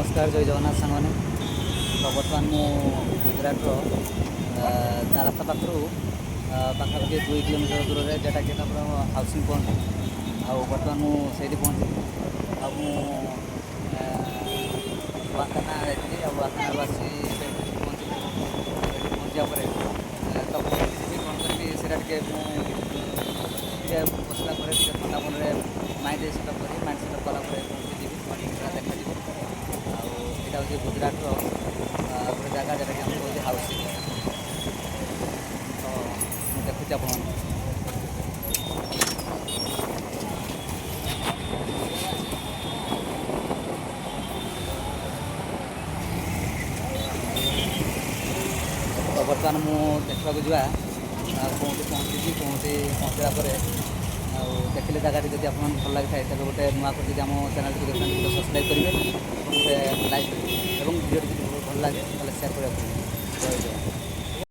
नमस्कार जय जगन्नाथ सांग मैंने तो बर्तमान मु गुजरात चार रास्ता पाखु पाखापाखि 2 किलोमीटर दूर में जोटा कि हाउसिंग पॉइंट आउ बर्तमान मुझे पहुँची वाकाना जाइए वाकाना आसी पहुँचा पर तो कौन करी से बसला ठंडा मन माइंड सेटअप कर माइंड सेटअप कलापर देखा यहाँ हूँ गुजरात गोटे जगह जोटा कि आम कहे हाउसिंग तो देखुचे आप तो बर्तमान मुझे देखा जा कौटी पहुँची कौटी पहुँचला देखिले जगह जब आप भल लगी था तेज गोटे नुआ कर आम चैनल को देखते सब्सक्राइब करेंगे गोटे लाइक और भिडियो भल लगे सेयार करा।